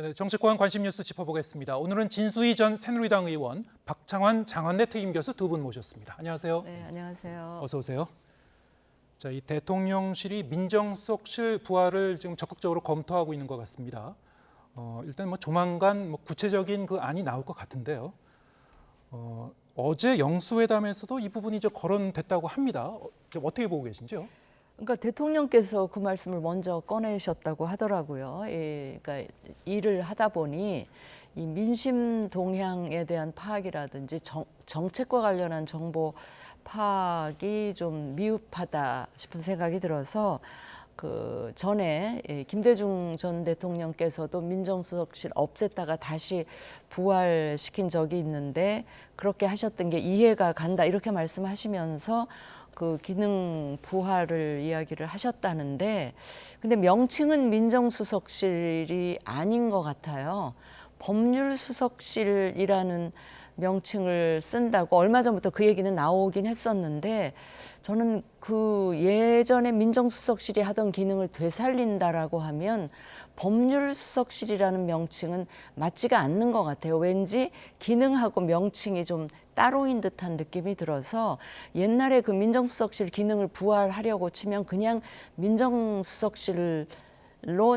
네, 정치권 관심 뉴스 짚어보겠습니다. 오늘은 진수희 전 새누리당 의원, 박창환 장한대 특임 교수 두 분 모셨습니다. 안녕하세요. 네, 안녕하세요. 어서 오세요. 자, 이 대통령실이 민정수석실 부활을 지금 적극적으로 검토하고 있는 것 같습니다. 일단 조만간 구체적인 그 안이 나올 것 같은데요. 어제 영수회담에서도 이 부분이 거론됐다고 합니다. 어떻게 보고 계신지요? 그러니까 대통령께서 그 말씀을 먼저 꺼내셨다고 하더라고요. 그러니까 일을 하다 보니 이 민심 동향에 대한 파악이라든지 정책과 관련한 정보 파악이 좀 미흡하다 싶은 생각이 들어서 그 전에 김대중 전 대통령께서도 민정수석실 없앴다가 다시 부활시킨 적이 있는데 그렇게 하셨던 게 이해가 간다 이렇게 말씀하시면서 그 기능 부활을 이야기를 하셨다는데 근데 명칭은 민정수석실이 아닌 것 같아요. 법률수석실이라는 명칭을 쓴다고 얼마 전부터 그 얘기는 나오긴 했었는데 저는 그 예전에 민정수석실이 하던 기능을 되살린다라고 하면 법률수석실이라는 명칭은 맞지가 않는 것 같아요. 왠지 기능하고 명칭이 좀 따로인 듯한 느낌이 들어서 옛날에 그 민정수석실 기능을 부활하려고 치면 그냥 민정수석실로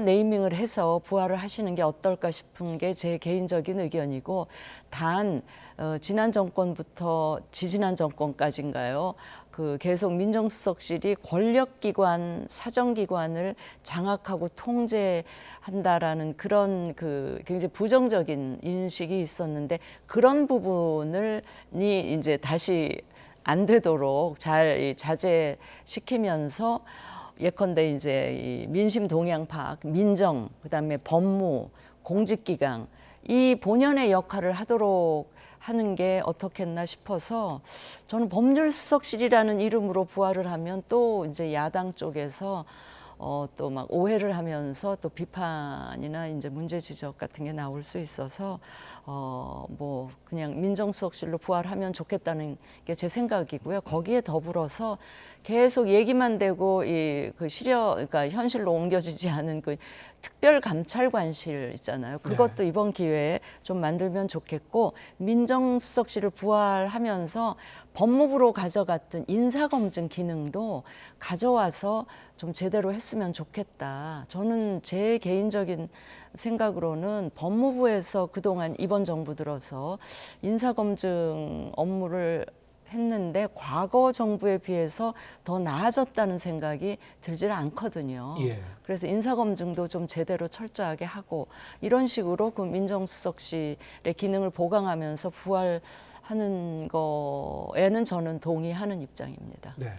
네이밍을 해서 부활을 하시는 게 어떨까 싶은 게 제 개인적인 의견이고 단 지난 정권부터 지지난 정권까지인가요? 그 계속 민정수석실이 권력기관, 사정기관을 장악하고 통제한다라는 그런 그 굉장히 부정적인 인식이 있었는데 그런 부분을 이제 다시 안 되도록 잘 자제시키면서 예컨대 이제 이 민심 동향 파악, 민정, 그다음에 법무, 공직기강 이 본연의 역할을 하도록 하는 게 어떻겠나 싶어서 저는 법률수석실이라는 이름으로 부활을 하면 또 이제 야당 쪽에서 또 막 오해를 하면서 또 비판이나 이제 문제 지적 같은 게 나올 수 있어서 뭐 그냥 민정수석실로 부활하면 좋겠다는 게 제 생각이고요. 거기에 더불어서 계속 얘기만 되고 그러니까 현실로 옮겨지지 않은 그 특별감찰관실 있잖아요. 그것도 이번 기회에 좀 만들면 좋겠고 민정수석실을 부활하면서 법무부로 가져갔던 인사검증 기능도 가져와서 좀 제대로 했으면 좋겠다. 저는 제 개인적인 생각으로는 법무부에서 그동안 이번 정부 들어서 인사검증 업무를 했는데 과거 정부에 비해서 더 나아졌다는 생각이 들질 않거든요. 예. 그래서 인사검증도 좀 제대로 철저하게 하고 이런 식으로 그 민정수석실의 기능을 보강하면서 부활하는 거에는 저는 동의하는 입장입니다. 네.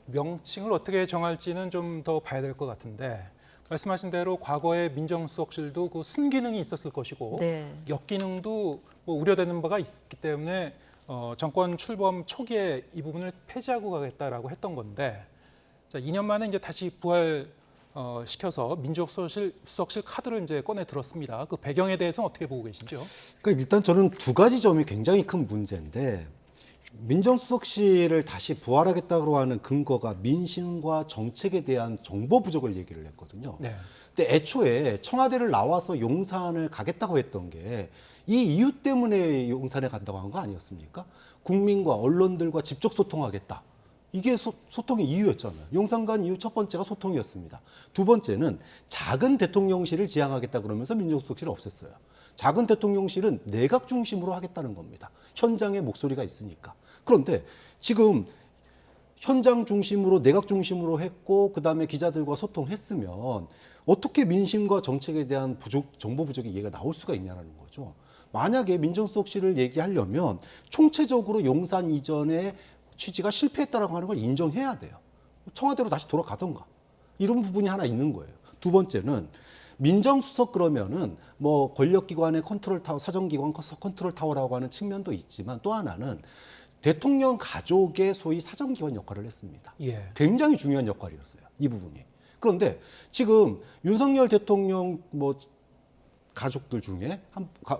명칭을 어떻게 정할지는 좀 더 봐야 될 것 같은데 말씀하신 대로 과거에 민정수석실도 그 순기능이 있었을 것이고 네. 역기능도 우려되는 바가 있기 때문에 정권 출범 초기에 이 부분을 폐지하고 가겠다라고 했던 건데 자, 2년 만에 이제 다시 부활 시켜서 민정수석실 카드를 이제 꺼내 들었습니다. 그 배경에 대해서는 어떻게 보고 계신지요? 그러니까 일단 저는 두 가지 점이 굉장히 큰 문제인데 민정수석실을 다시 부활하겠다고 하는 근거가 민심과 정책에 대한 정보 부족을 얘기를 했거든요. 네. 근데 애초에 청와대를 나와서 용산을 가겠다고 했던 게 이 이유 때문에 용산에 간다고 한 거 아니었습니까? 국민과 언론들과 직접 소통하겠다. 이게 소통의 이유였잖아요. 용산 간 이유 첫 번째가 소통이었습니다. 두 번째는 작은 대통령실을 지향하겠다 그러면서 민정수석실을 없앴어요. 작은 대통령실은 내각 중심으로 하겠다는 겁니다. 현장에 목소리가 있으니까. 그런데 지금 현장 중심으로 내각 중심으로 했고 그다음에 기자들과 소통했으면 어떻게 민심과 정책에 대한 정보 부족의 이해가 나올 수가 있냐는 거죠. 만약에 민정수석실을 얘기하려면 총체적으로 용산 이전의 취지가 실패했다라고 하는 걸 인정해야 돼요. 청와대로 다시 돌아가던가. 이런 부분이 하나 있는 거예요. 두 번째는 민정수석 그러면은 뭐 권력기관의 컨트롤 타워, 사정기관 컨트롤 타워라고 하는 측면도 있지만 또 하나는 대통령 가족의 소위 사정기관 역할을 했습니다. 예. 굉장히 중요한 역할이었어요. 이 부분이. 그런데 지금 윤석열 대통령 가족들 중에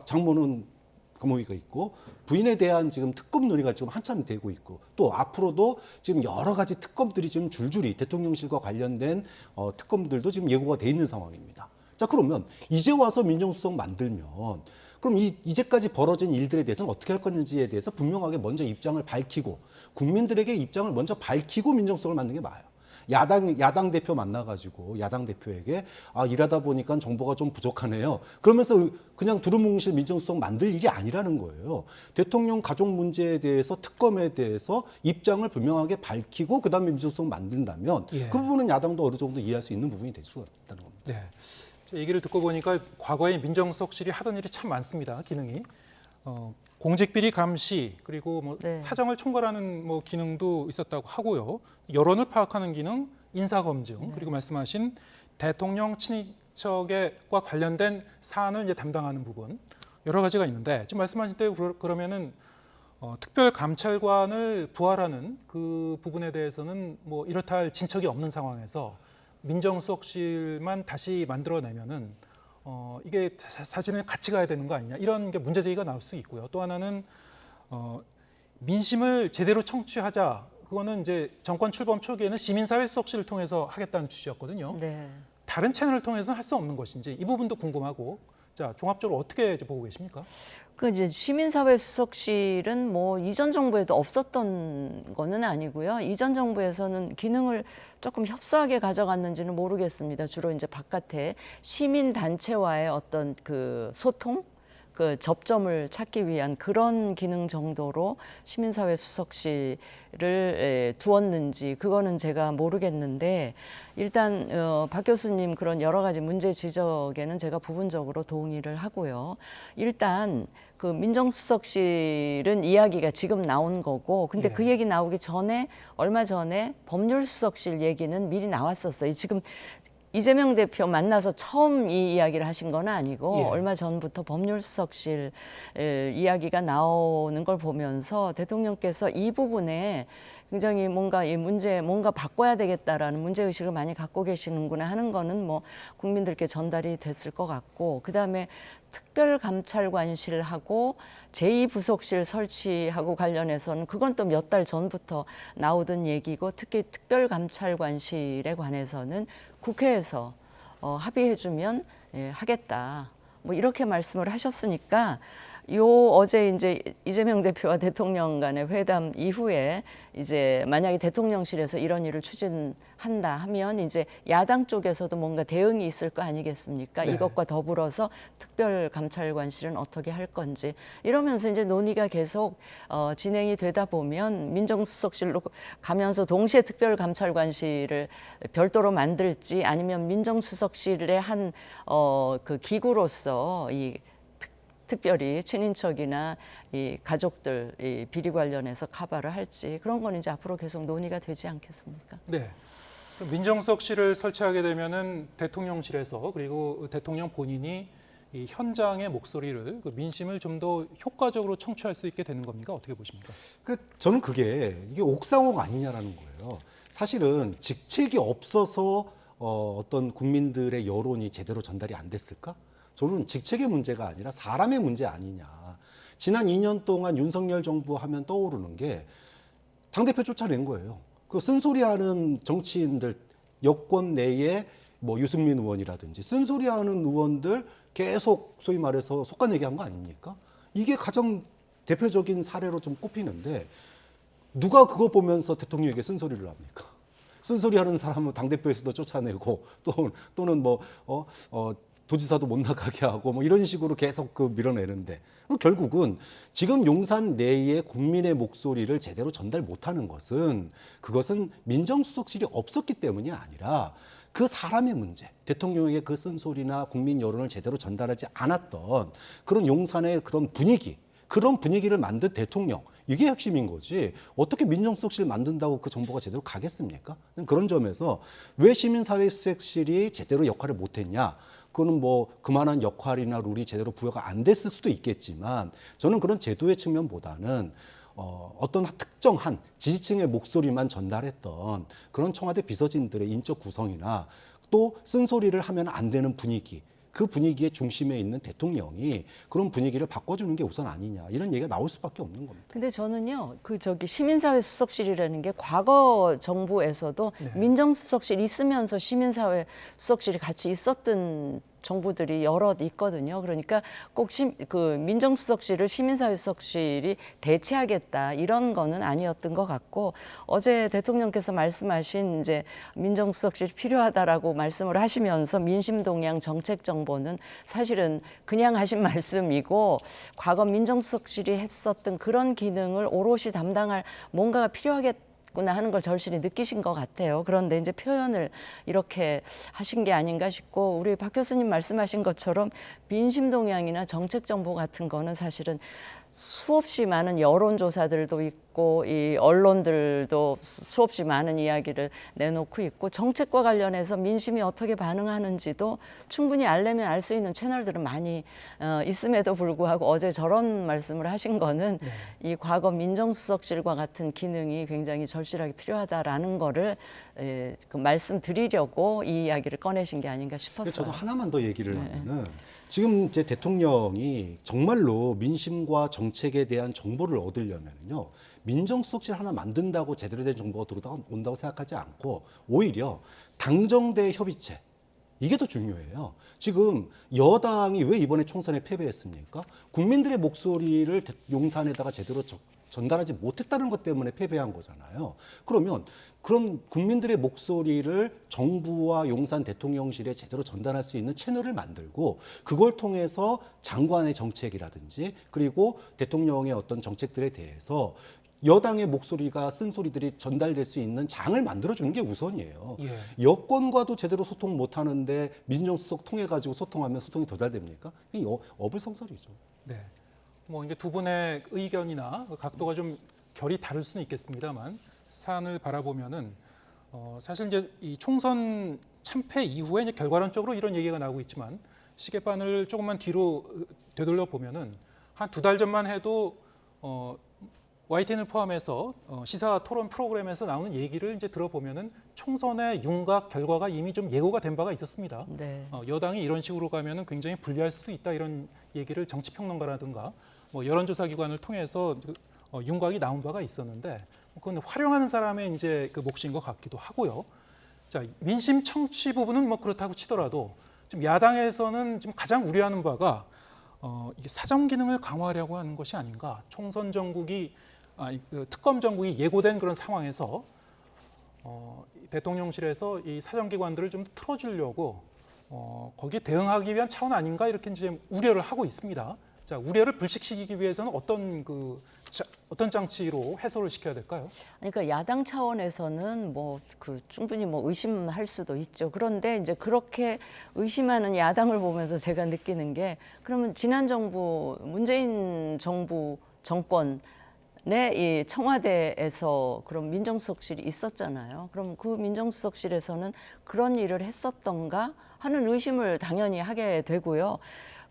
장모는 감옥에 있고 부인에 대한 지금 특검 논의가 지금 한참 되고 있고 또 앞으로도 지금 여러 가지 특검들이 지금 줄줄이 대통령실과 관련된 특검들도 지금 예고가 돼 있는 상황입니다. 자, 그러면 이제 와서 민정수석 만들면 그럼 이제까지 벌어진 일들에 대해서는 어떻게 할 건지에 대해서 분명하게 먼저 입장을 밝히고 국민들에게 입장을 먼저 밝히고 민정수석을 만드는 게 맞아요. 야당 대표 만나가지고 야당 대표에게 일하다 보니까 정보가 좀 부족하네요. 그러면서 그냥 두루뭉실 민정수석 만들 일이 아니라는 거예요. 대통령 가족 문제에 대해서 특검에 대해서 입장을 분명하게 밝히고 그다음에 민정수석 만든다면 예. 그 부분은 야당도 어느 정도 이해할 수 있는 부분이 될 수가 있다는 겁니다. 네. 제 얘기를 듣고 보니까 과거에 민정수석실이 하던 일이 참 많습니다. 기능이. 공직비리 감시 그리고 뭐 네. 사정을 총괄하는 뭐 기능도 있었다고 하고요. 여론을 파악하는 기능, 인사검증 그리고 말씀하신 대통령 친인척과 관련된 사안을 이제 담당하는 부분 여러 가지가 있는데 지금 말씀하신 대로 그러면은 특별감찰관을 부활하는 그 부분에 대해서는 뭐 이렇다 할 진척이 없는 상황에서 민정수석실만 다시 만들어내면은 이게 사실은 같이 가야 되는 거 아니냐 이런 게 문제 제기가 나올 수 있고요. 또 하나는 민심을 제대로 청취하자. 그거는 이제 정권 출범 초기에는 시민사회 수석실을 통해서 하겠다는 취지였거든요. 네. 다른 채널을 통해서는 할 수 없는 것인지 이 부분도 궁금하고 자 종합적으로 어떻게 보고 계십니까? 그 이제 시민사회 수석실은 뭐 이전 정부에도 없었던 거는 아니고요. 이전 정부에서는 기능을 조금 협소하게 가져갔는지는 모르겠습니다. 주로 이제 바깥에 시민 단체와의 어떤 그 소통, 그 접점을 찾기 위한 그런 기능 정도로 시민사회 수석실을 두었는지 그거는 제가 모르겠는데 일단 박 교수님 그런 여러 가지 문제 지적에는 제가 부분적으로 동의를 하고요. 일단 그 민정수석실은 이야기가 지금 나온 거고 근데 예. 그 얘기 나오기 전에 얼마 전에 법률수석실 얘기는 미리 나왔었어요. 지금 이재명 대표 만나서 처음 이 이야기를 하신 건 아니고 예. 얼마 전부터 법률수석실 이야기가 나오는 걸 보면서 대통령께서 이 부분에 굉장히 뭔가 이 문제 뭔가 바꿔야 되겠다라는 문제 의식을 많이 갖고 계시는구나 하는 거는 뭐 국민들께 전달이 됐을 것 같고 그다음에 특별감찰관실하고 제2부속실 설치하고 관련해서는 그건 또 몇 달 전부터 나오던 얘기고 특히 특별감찰관실에 관해서는 국회에서 합의해주면 하겠다. 뭐 이렇게 말씀을 하셨으니까 어제 이제 이재명 대표와 대통령 간의 회담 이후에 이제 만약에 대통령실에서 이런 일을 추진한다 하면 이제 야당 쪽에서도 뭔가 대응이 있을 거 아니겠습니까? 네. 이것과 더불어서 특별감찰관실은 어떻게 할 건지 이러면서 이제 논의가 계속 진행이 되다 보면 민정수석실로 가면서 동시에 특별감찰관실을 별도로 만들지 아니면 민정수석실의 한 그 기구로서 이 특별히 친인척이나 이 가족들 이 비리 관련해서 커버를 할지 그런 건 이제 앞으로 계속 논의가 되지 않겠습니까? 네. 민정수석실을 설치하게 되면은 대통령실에서 그리고 대통령 본인이 이 현장의 목소리를 그 민심을 좀 더 효과적으로 청취할 수 있게 되는 겁니까? 어떻게 보십니까? 저는 이게 옥상옥 아니냐라는 거예요. 사실은 직책이 없어서 어떤 국민들의 여론이 제대로 전달이 안 됐을까? 저는 직책의 문제가 아니라 사람의 문제 아니냐. 지난 2년 동안 윤석열 정부 하면 떠오르는 게 당대표 쫓아낸 거예요. 그 쓴소리하는 정치인들 여권 내에 뭐 유승민 의원이라든지 쓴소리하는 의원들 계속 소위 말해서 속간내기 한 거 아닙니까? 이게 가장 대표적인 사례로 좀 꼽히는데 누가 그거 보면서 대통령에게 쓴소리를 합니까? 쓴소리하는 사람은 당대표에서도 쫓아내고 또는 뭐 도지사도 못 나가게 하고 뭐 이런 식으로 계속 밀어내는데 결국은 지금 용산 내에 국민의 목소리를 제대로 전달 못하는 것은 그것은 민정수석실이 없었기 때문이 아니라 그 사람의 문제, 대통령에게 그 쓴소리나 국민 여론을 제대로 전달하지 않았던 그런 용산의 그런 분위기를 만든 대통령, 이게 핵심인 거지. 어떻게 민정수석실 만든다고 그 정보가 제대로 가겠습니까? 그런 점에서 왜 시민사회수석실이 제대로 역할을 못했냐? 그거는 뭐 그만한 역할이나 룰이 제대로 부여가 안 됐을 수도 있겠지만 저는 그런 제도의 측면보다는 어떤 특정한 지지층의 목소리만 전달했던 그런 청와대 비서진들의 인적 구성이나 또 쓴소리를 하면 안 되는 분위기, 그 분위기의 중심에 있는 대통령이 그런 분위기를 바꿔주는 게 우선 아니냐 이런 얘기가 나올 수밖에 없는 겁니다. 근데 저는요 시민사회 수석실이라는 게 과거 정부에서도 네. 민정수석실 있으면서 시민사회 수석실이 같이 있었던 정부들이 여럿 있거든요. 그러니까 꼭 그 민정수석실을 시민사회수석실이 대체하겠다 이런 거는 아니었던 것 같고, 어제 대통령께서 말씀하신 이제 민정수석실이 필요하다라고 말씀을 하시면서 민심동향 정책정보는 사실은 그냥 하신 말씀이고, 과거 민정수석실이 했었던 그런 기능을 오롯이 담당할 뭔가가 필요하겠구나 하는 걸 절실히 느끼신 것 같아요. 그런데 이제 표현을 이렇게 하신 게 아닌가 싶고, 우리 박 교수님 말씀하신 것처럼 민심동향이나 정책정보 같은 거는 사실은 수없이 많은 여론조사들도 있고 이 언론들도 수없이 많은 이야기를 내놓고 있고, 정책과 관련해서 민심이 어떻게 반응하는지도 충분히 알려면 알 수 있는 채널들은 많이 있음에도 불구하고 어제 저런 말씀을 하신 거는 이 과거 민정수석실과 같은 기능이 굉장히 절실하게 필요하다라는 거를 그 말씀드리려고 이 이야기를 꺼내신 게 아닌가 싶었어요. 저도 하나만 더 얘기를 하면은, 지금 이제 대통령이 정말로 민심과 정책에 대한 정보를 얻으려면요, 민정수석실 하나 만든다고 제대로 된 정보가 들어온다고 생각하지 않고, 오히려 당정대 협의체, 이게 더 중요해요. 지금 여당이 왜 이번에 총선에 패배했습니까? 국민들의 목소리를 용산에다가 제대로 전달하지 못했다는 것 때문에 패배한 거잖아요. 그러면 그런 국민들의 목소리를 정부와 용산 대통령실에 제대로 전달할 수 있는 채널을 만들고, 그걸 통해서 장관의 정책이라든지 그리고 대통령의 어떤 정책들에 대해서 여당의 목소리가 쓴소리들이 전달될 수 있는 장을 만들어주는 게 우선이에요. 예. 여권과도 제대로 소통 못하는데 민정수석 통해가지고 소통하면 소통이 더 잘 됩니까? 이게 어불성설이죠. 네. 뭐 이제 두 분의 의견이나 각도가 좀 결이 다를 수는 있겠습니다만, 사안을 바라보면은 사실 이제 이 총선 참패 이후에 이제 결과론적으로 이런 얘기가 나오고 있지만, 시계바늘 조금만 뒤로 되돌려 보면은 한 두 달 전만 해도 YTN을 포함해서 시사 토론 프로그램에서 나오는 얘기를 이제 들어보면은 총선의 윤곽 결과가 이미 좀 예고가 된 바가 있었습니다. 네. 여당이 이런 식으로 가면은 굉장히 불리할 수도 있다, 이런 얘기를 정치평론가라든가 뭐 여론조사 기관을 통해서 윤곽이 나온 바가 있었는데, 그건 활용하는 사람의 이제 그 몫인 것 같기도 하고요. 자, 민심 청취 부분은 뭐 그렇다고 치더라도 지금 야당에서는 지금 가장 우려하는 바가 이게 사정 기능을 강화하려고 하는 것이 아닌가. 총선 전국이 특검 전국이 예고된 그런 상황에서 대통령실에서 이 사정기관들을 좀 틀어주려고 거기에 대응하기 위한 차원 아닌가, 이렇게 이제 우려를 하고 있습니다. 자, 우려를 불식시키기 위해서는 어떤 장치로 해소를 시켜야 될까요? 그러니까 야당 차원에서는 충분히 의심할 수도 있죠. 그런데 이제 그렇게 의심하는 야당을 보면서 제가 느끼는 게, 그러면 지난 정부 문재인 정부 정권 이 청와대에서 그럼 민정수석실이 있었잖아요. 그럼 그 민정수석실에서는 그런 일을 했었던가 하는 의심을 당연히 하게 되고요.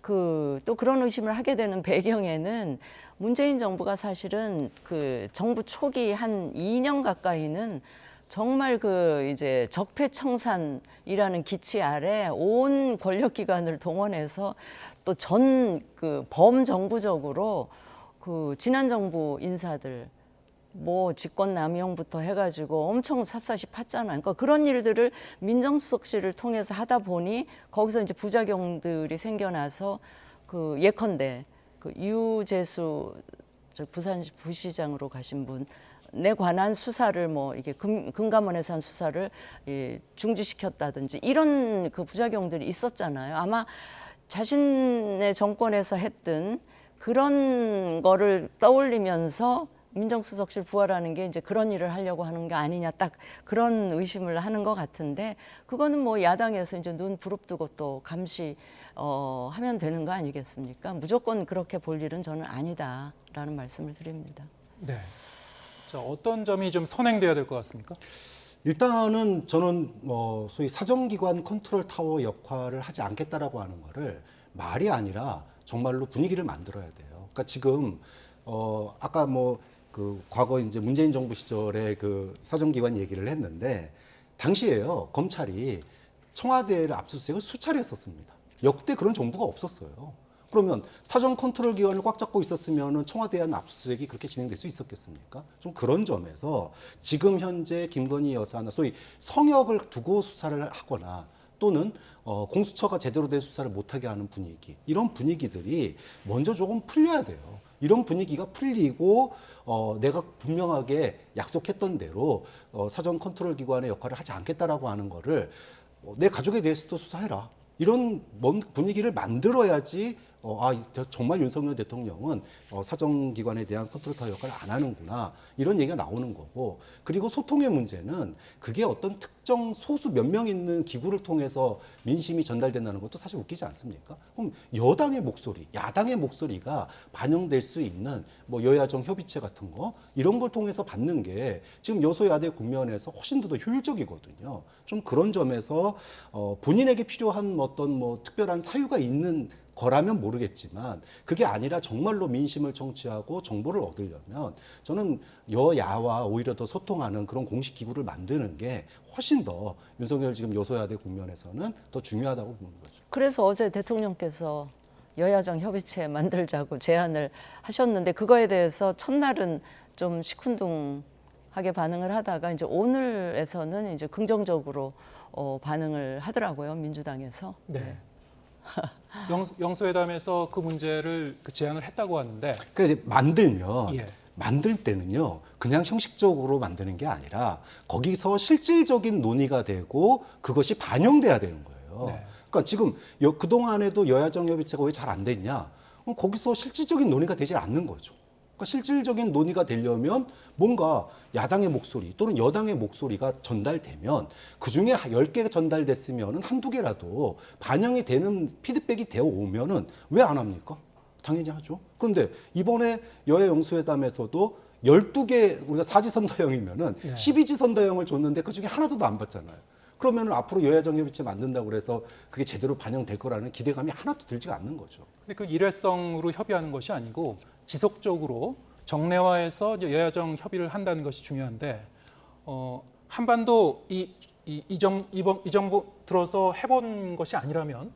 또 그런 의심을 하게 되는 배경에는 문재인 정부가 사실은 그 정부 초기 한 2년 가까이는 정말 이제 적폐청산이라는 기치 아래 온 권력기관을 동원해서 또 범정부적으로 지난 정부 인사들 직권남용부터 해가지고 엄청 샅샅이 팠잖아요. 그러니까 그런 일들을 민정수석실을 통해서 하다 보니 거기서 이제 부작용들이 생겨나서 예컨대 유재수 부산 부시장으로 가신 분에 관한 수사를 이게 금감원에서 한 수사를 중지시켰다든지 이런 부작용들이 있었잖아요. 아마 자신의 정권에서 했던 그런 거를 떠올리면서 민정수석실 부활하는 게 이제 그런 일을 하려고 하는 게 아니냐, 딱 그런 의심을 하는 것 같은데, 그거는 야당에서 이제 눈 부릅뜨고 또 감시 하면 되는 거 아니겠습니까? 무조건 그렇게 볼 일은 저는 아니다라는 말씀을 드립니다. 네. 자, 어떤 점이 좀 선행돼야 될 것 같습니까? 일단은 저는 소위 사정기관 컨트롤 타워 역할을 하지 않겠다라고 하는 거를 말이 아니라 정말로 분위기를 만들어야 돼요. 그러니까 지금 아까 과거 이제 문재인 정부 시절에 사정기관 얘기를 했는데, 당시에요 검찰이 청와대를 압수수색을 수차례 했었습니다. 역대 그런 정부가 없었어요. 그러면 사정 컨트롤 기관을 꽉 잡고 있었으면 청와대에 대한 압수수색이 그렇게 진행될 수 있었겠습니까? 좀 그런 점에서 지금 현재 김건희 여사나 소위 성역을 두고 수사를 하거나 또는 공수처가 제대로 된 수사를 못하게 하는 분위기, 이런 분위기들이 먼저 조금 풀려야 돼요. 이런 분위기가 풀리고 내가 분명하게 약속했던 대로 사전 컨트롤 기관의 역할을 하지 않겠다라고 하는 거를 내 가족에 대해서도 수사해라. 이런 분위기를 만들어야지 정말 윤석열 대통령은 사정기관에 대한 컨트롤 타워 역할을 안 하는구나, 이런 얘기가 나오는 거고, 그리고 소통의 문제는 그게 어떤 특정 소수 몇 명 있는 기구를 통해서 민심이 전달된다는 것도 사실 웃기지 않습니까? 그럼 여당의 목소리, 야당의 목소리가 반영될 수 있는 뭐 여야정 협의체 같은 거, 이런 걸 통해서 받는 게 지금 여소야대 국면에서 훨씬 더 효율적이거든요. 좀 그런 점에서 본인에게 필요한 어떤 뭐 특별한 사유가 있는 거라면 모르겠지만, 그게 아니라 정말로 민심을 청취하고 정보를 얻으려면 저는 여야와 오히려 더 소통하는 그런 공식 기구를 만드는 게 훨씬 더 윤석열 지금 여소야대 국면에서는 더 중요하다고 보는 거죠. 그래서 어제 대통령께서 여야정 협의체 만들자고 제안을 하셨는데, 그거에 대해서 첫날은 좀 시큰둥하게 반응을 하다가 이제 오늘에서는 이제 긍정적으로 반응을 하더라고요, 민주당에서. 네. 영수회담에서 그 문제를 제안을 했다고 하는데, 그러니까 이제 만들면 예. 만들 때는요, 그냥 형식적으로 만드는 게 아니라 거기서 실질적인 논의가 되고 그것이 반영돼야 되는 거예요. 네. 그러니까 지금 그동안에도 여야정 협의체가 왜 잘 안 됐냐? 거기서 실질적인 논의가 되지 않는 거죠. 그러니까 실질적인 논의가 되려면 뭔가 야당의 목소리 또는 여당의 목소리가 전달되면, 그중에 10개가 전달됐으면 한두 개라도 반영이 되는 피드백이 되어 오면은 왜 안 합니까? 당연히 하죠. 그런데 이번에 여야 영수회담에서도 12개 우리가 사지선다형이면은 네. 12지선다형을 줬는데 그중에 하나도 안 받잖아요. 그러면은 앞으로 여야정 협의체 만든다고 그래서 그게 제대로 반영될 거라는 기대감이 하나도 들지가 않는 거죠. 근데 그 일회성으로 협의하는 것이 아니고 지속적으로 정례화해서 여야정 협의를 한다는 것이 중요한데, 한반도 이 정부 들어서 해본 것이 아니라면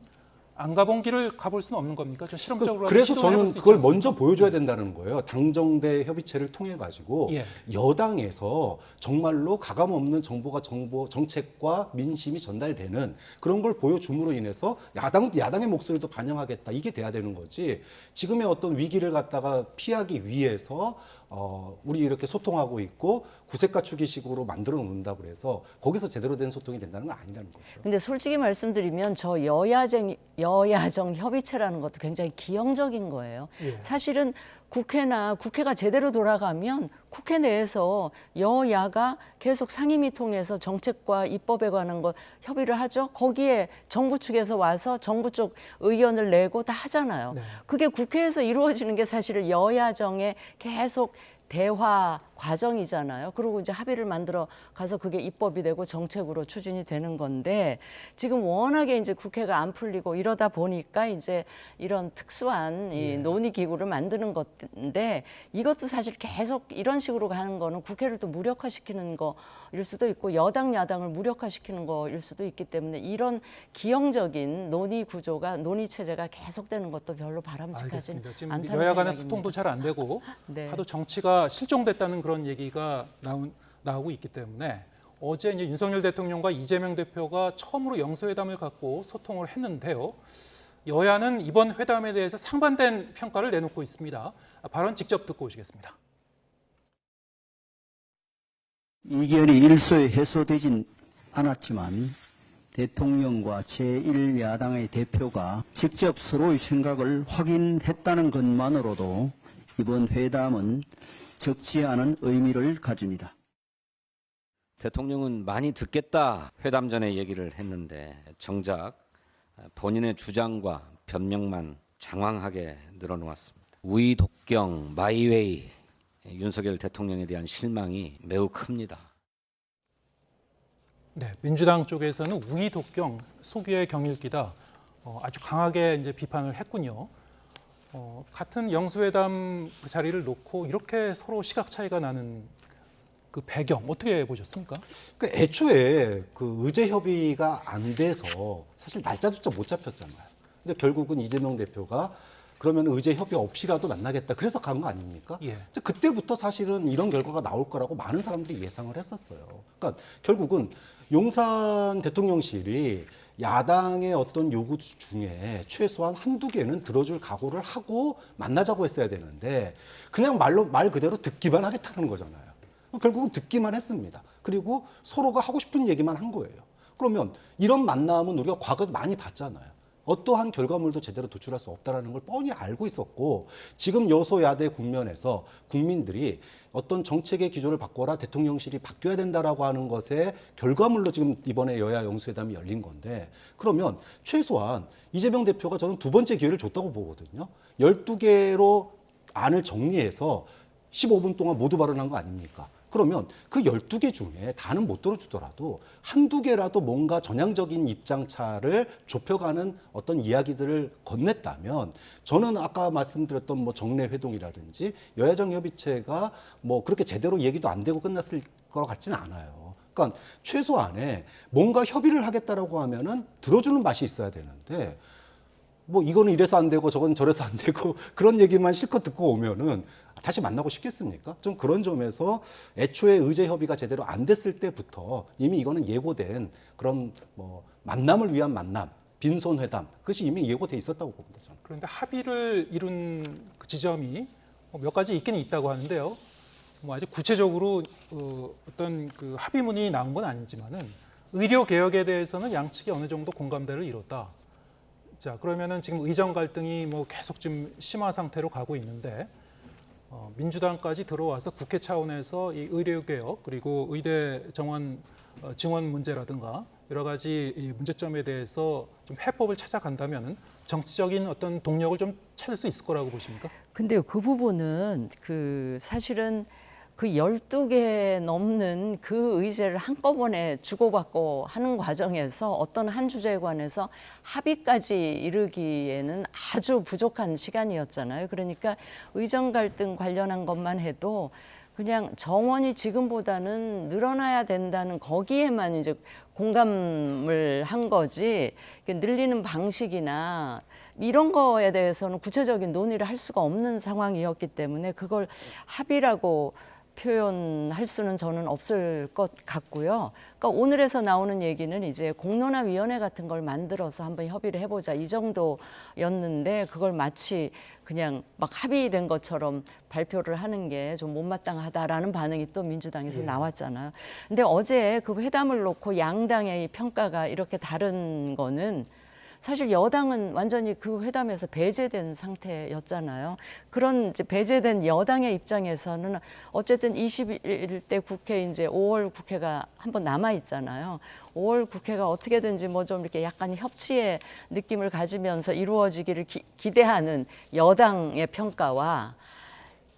안 가본 길을 가볼 수는 없는 겁니까? 좀 실험적으로 그래서 시도를 해볼 저는 수 있지 그걸 않습니까? 먼저 보여줘야 된다는 거예요. 당정대 협의체를 통해 가지고 예. 여당에서 정말로 가감 없는 정책과 민심이 전달되는 그런 걸 보여줌으로 인해서 야당의 목소리도 반영하겠다, 이게 돼야 되는 거지. 지금의 어떤 위기를 갖다가 피하기 위해서 우리 이렇게 소통하고 있고 구색 갖추기식으로 만들어 놓는다고 해서 거기서 제대로 된 소통이 된다는 건 아니라는 거죠. 근데 솔직히 말씀드리면 저 여야정 협의체라는 것도 굉장히 기형적인 거예요. 예. 사실은 국회가 제대로 돌아가면 국회 내에서 여야가 계속 상임위 통해서 정책과 입법에 관한 거 협의를 하죠. 거기에 정부 측에서 와서 정부 쪽 의견을 내고 다 하잖아요. 네. 그게 국회에서 이루어지는 게 사실은 여야정의 계속 대화 과정이잖아요. 그리고 이제 합의를 만들어 가서 그게 입법이 되고 정책으로 추진이 되는 건데, 지금 워낙에 이제 국회가 안 풀리고 이러다 보니까 이제 이런 특수한 이 논의 기구를 만드는 건데, 이것도 사실 계속 이런 식으로 가는 거는 국회를 또 무력화시키는 거일 수도 있고 여당 야당을 무력화시키는 거일 수도 있기 때문에, 이런 기형적인 논의 구조가, 논의 체제가 계속되는 것도 별로 바람직하지 알겠습니다. 지금 않다는 여야 간의 생각입니다. 소통도 잘 안 되고 네. 하도 정치가 실종됐다는 그런 얘기가 나오고 있기 때문에, 어제 이제 윤석열 대통령과 이재명 대표가 처음으로 영수회담을 갖고 소통을 했는데요. 여야는 이번 회담에 대해서 상반된 평가를 내놓고 있습니다. 발언 직접 듣고 오시겠습니다. 이견이 일소에 해소되진 않았지만 대통령과 제1야당의 대표가 직접 서로의 생각을 확인했다는 것만으로도 이번 회담은 적지 않은 의미를 가집니다. 대통령은 많이 듣겠다 회담 전에 얘기를 했는데, 정작 본인의 주장과 변명만 장황하게 늘어놓았습니다. 우이 독경, 마이웨이, 윤석열 대통령에 대한 실망이 매우 큽니다. 네, 민주당 쪽에서는 우이 독경, 소기의 경일기다, 아주 강하게 이제 비판을 했군요. 같은 영수회담 그 자리를 놓고 이렇게 서로 시각 차이가 나는 그 배경 어떻게 보셨습니까? 그러니까 애초에 그 의제 협의가 안 돼서 사실 날짜조차 못 잡혔잖아요. 근데 결국은 이재명 대표가 그러면 의제 협의 없이라도 만나겠다, 그래서 간 거 아닙니까? 예. 그때부터 사실은 이런 결과가 나올 거라고 많은 사람들이 예상을 했었어요. 그러니까 결국은 용산 대통령실이 야당의 어떤 요구 중에 최소한 한두 개는 들어줄 각오를 하고 만나자고 했어야 되는데 그냥 말 그대로 듣기만 하겠다는 거잖아요. 결국은 듣기만 했습니다. 그리고 서로가 하고 싶은 얘기만 한 거예요. 그러면 이런 만남은 우리가 과거에 많이 봤잖아요. 어떠한 결과물도 제대로 도출할 수 없다는 걸 뻔히 알고 있었고 지금 여소야대 국면에서 국민들이 어떤 정책의 기조를 바꿔라 대통령실이 바뀌어야 된다라고 하는 것의 결과물로 지금 이번에 여야 영수회담이 열린 건데 그러면 최소한 이재명 대표가 저는 두 번째 기회를 줬다고 보거든요. 12개로 안을 정리해서 15분 동안 모두 발언한 거 아닙니까? 그러면 그 12개 중에 다는 못 들어주더라도 한두 개라도 뭔가 전향적인 입장차를 좁혀가는 어떤 이야기들을 건넸다면 저는 아까 말씀드렸던 뭐 정례 회동이라든지 여야정 협의체가 뭐 그렇게 제대로 얘기도 안 되고 끝났을 것 같지는 않아요. 그러니까 최소한에 뭔가 협의를 하겠다라고 하면은 들어주는 맛이 있어야 되는데 뭐 이거는 이래서 안 되고 저건 저래서 안 되고 그런 얘기만 실컷 듣고 오면은 다시 만나고 싶겠습니까? 좀 그런 점에서 애초에 의제 협의가 제대로 안 됐을 때부터 이미 이거는 예고된 그런 뭐 만남을 위한 만남, 빈손 회담 그것이 이미 예고돼 있었다고 봅니다. 저는. 그런데 합의를 이룬 그 지점이 몇 가지 있긴 있다고 하는데요. 뭐 아직 구체적으로 어떤 그 합의문이 나온 건 아니지만은 의료 개혁에 대해서는 양측이 어느 정도 공감대를 이뤘다. 자, 그러면은 지금 의정 갈등이 뭐 계속 좀 심화 상태로 가고 있는데 민주당까지 들어와서 국회 차원에서 이 의료 개혁 그리고 의대 정원 증원 문제라든가 여러 가지 이 문제점에 대해서 좀 해법을 찾아간다면은 정치적인 어떤 동력을 좀 찾을 수 있을 거라고 보십니까? 근데요, 그 부분은 그 사실은 그 12개 넘는 그 의제를 한꺼번에 주고받고 하는 과정에서 어떤 한 주제에 관해서 합의까지 이르기에는 아주 부족한 시간이었잖아요. 그러니까 의정 갈등 관련한 것만 해도 그냥 정원이 지금보다는 늘어나야 된다는 거기에만 이제 공감을 한 거지 늘리는 방식이나 이런 거에 대해서는 구체적인 논의를 할 수가 없는 상황이었기 때문에 그걸 합의라고 표현할 수는 저는 없을 것 같고요. 그러니까 오늘에서 나오는 얘기는 이제 공론화위원회 같은 걸 만들어서 한번 협의를 해보자 이 정도였는데 그걸 마치 그냥 막 합의된 것처럼 발표를 하는 게 좀 못마땅하다라는 반응이 또 민주당에서 나왔잖아요. 근데 어제 그 회담을 놓고 양당의 평가가 이렇게 다른 거는 사실 여당은 완전히 그 회담에서 배제된 상태였잖아요. 그런 이제 배제된 여당의 입장에서는 어쨌든 21대 국회 이제 5월 국회가 한번 남아 있잖아요. 5월 국회가 어떻게든지 뭐 좀 이렇게 약간 협치의 느낌을 가지면서 이루어지기를 기대하는 여당의 평가와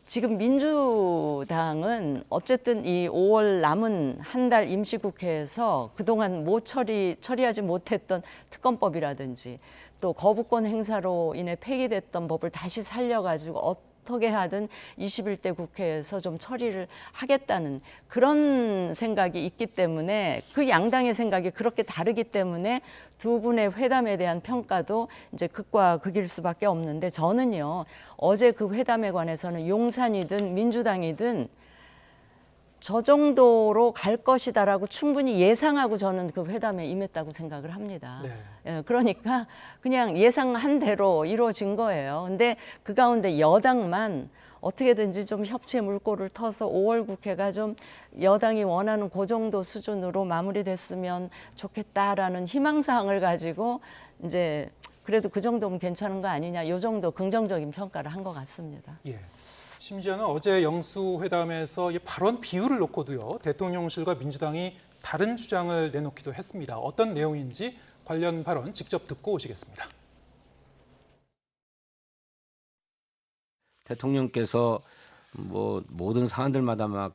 지금 민주당은 어쨌든 이 5월 남은 한 달 임시국회에서 그동안 처리하지 못했던 특검법이라든지 또 거부권 행사로 인해 폐기됐던 법을 다시 살려가지고 어떻게 하든 21대 국회에서 좀 처리를 하겠다는 그런 생각이 있기 때문에 그 양당의 생각이 그렇게 다르기 때문에 두 분의 회담에 대한 평가도 이제 극과 극일 수밖에 없는데 저는요 어제 그 회담에 관해서는 용산이든 민주당이든 저 정도로 갈 것이다라고 충분히 예상하고 저는 그 회담에 임했다고 생각을 합니다. 네. 예, 그러니까 그냥 예상한 대로 이루어진 거예요. 근데 그 가운데 여당만 어떻게든지 좀 협치의 물꼬를 터서 5월 국회가 좀 여당이 원하는 그 정도 수준으로 마무리됐으면 좋겠다라는 희망사항을 가지고 이제 그래도 그 정도면 괜찮은 거 아니냐 이 정도 긍정적인 평가를 한 것 같습니다. 예. 심지어는 어제 영수회담에서 이 발언 비율을 놓고도요. 대통령실과 민주당이 다른 주장을 내놓기도 했습니다. 어떤 내용인지 관련 발언 직접 듣고 오시겠습니다. 대통령께서 뭐 모든 사안들마다 막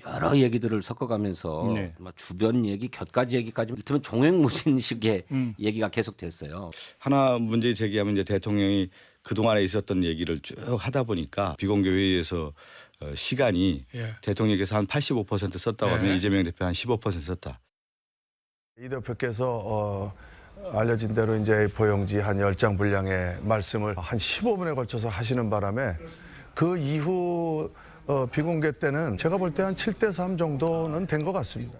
여러 얘기들을 섞어가면서 네. 막 주변 얘기, 곁가지 얘기까지 이를테면 종횡무진식의 얘기가 계속 됐어요. 하나 문제 제기하면 이제 대통령이 그동안에 있었던 얘기를 쭉 하다 보니까 비공개 회의에서 시간이 대통령께서 한 85% 썼다고 하면 이재명 대표 한 15% 썼다. 이 대표께서 알려진 대로 이제 포용지 한 10장 분량의 말씀을 한 15분에 걸쳐서 하시는 바람에 그 이후 비공개 때는 제가 볼 때 한 7대3 정도는 된 것 같습니다.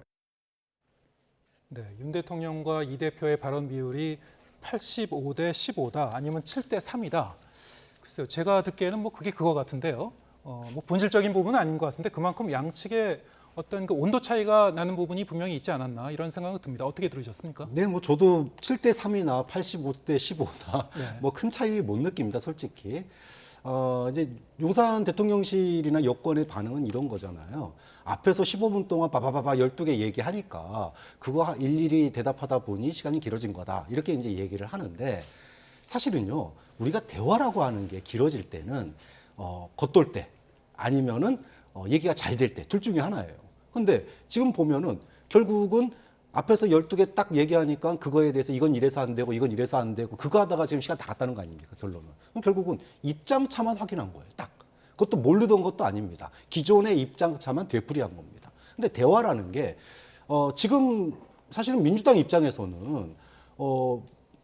네, 윤 대통령과 이 대표의 발언 비율이 85대 15다 아니면 7대 3이다. 글쎄요, 제가 듣기에는 뭐 그게 그거 같은데요. 뭐 본질적인 부분은 아닌 것 같은데 그만큼 양측의 어떤 그 온도 차이가 나는 부분이 분명히 있지 않았나 이런 생각이 듭니다. 어떻게 들으셨습니까? 네, 뭐 저도 7대 3이나 85대 15나 네. 뭐 큰 차이 못 느낍니다, 솔직히. 이제 용산 대통령실이나 여권의 반응은 이런 거잖아요. 앞에서 15분 동안 바바바바 12개 얘기하니까 그거 일일이 대답하다 보니 시간이 길어진 거다. 이렇게 이제 얘기를 하는데 사실은요, 우리가 대화라고 하는 게 길어질 때는 겉돌 때 아니면은 얘기가 잘 될 때 둘 중에 하나예요. 근데 지금 보면은 결국은 앞에서 12개 딱 얘기하니까 그거에 대해서 이건 이래서 안 되고 이건 이래서 안 되고 그거 하다가 지금 시간 다 갔다는 거 아닙니까, 결론은. 그럼 결국은 입장차만 확인한 거예요, 딱. 그것도 모르던 것도 아닙니다. 기존의 입장차만 되풀이한 겁니다. 근데 대화라는 게 지금 사실은 민주당 입장에서는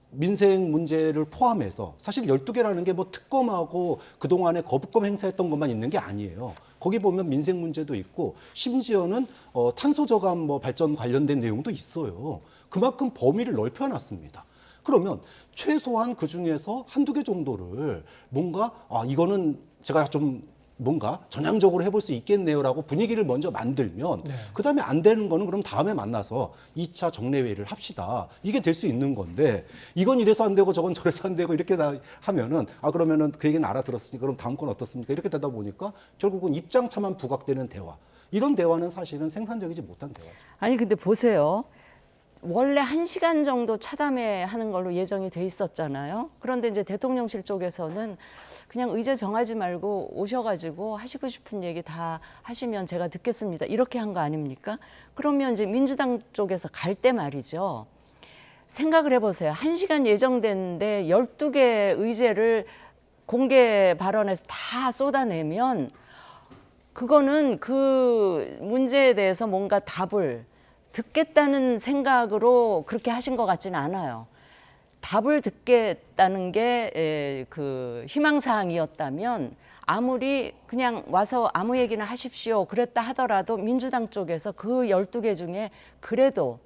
민생 문제를 포함해서 사실 12개라는 게 뭐 특검하고 그동안에 거부권 행사했던 것만 있는 게 아니에요. 거기 보면 민생 문제도 있고 심지어는 탄소 저감 뭐 발전 관련된 내용도 있어요. 그만큼 범위를 넓혀놨습니다. 그러면 최소한 그 중에서 한두 개 정도를 뭔가 이거는 제가 좀 뭔가 전향적으로 해볼 수 있겠네요라고 분위기를 먼저 만들면 네. 그다음에 안 되는 거는 그럼 다음에 만나서 2차 정례회의를 합시다. 이게 될 수 있는 건데 이건 이래서 안 되고 저건 저래서 안 되고 이렇게 하면은 그러면은 그 얘기는 알아들었으니까 그럼 다음 건 어떻습니까? 이렇게 되다 보니까 결국은 입장차만 부각되는 대화. 이런 대화는 사실은 생산적이지 못한 대화죠. 아니 근데 보세요. 원래 1시간 정도 차담회 하는 걸로 예정이 돼 있었잖아요. 그런데 이제 대통령실 쪽에서는 그냥 의제 정하지 말고 오셔가지고 하시고 싶은 얘기 다 하시면 제가 듣겠습니다. 이렇게 한 거 아닙니까? 그러면 이제 민주당 쪽에서 갈 때 말이죠. 생각을 해보세요. 1시간 예정됐는데 12개 의제를 공개 발언에서 다 쏟아내면 그거는 그 문제에 대해서 뭔가 답을 듣겠다는 생각으로 그렇게 하신 것 같지는 않아요. 답을 듣겠다는 게 그 희망사항이었다면 아무리 그냥 와서 아무 얘기나 하십시오 그랬다 하더라도 민주당 쪽에서 그 12개 중에 그래도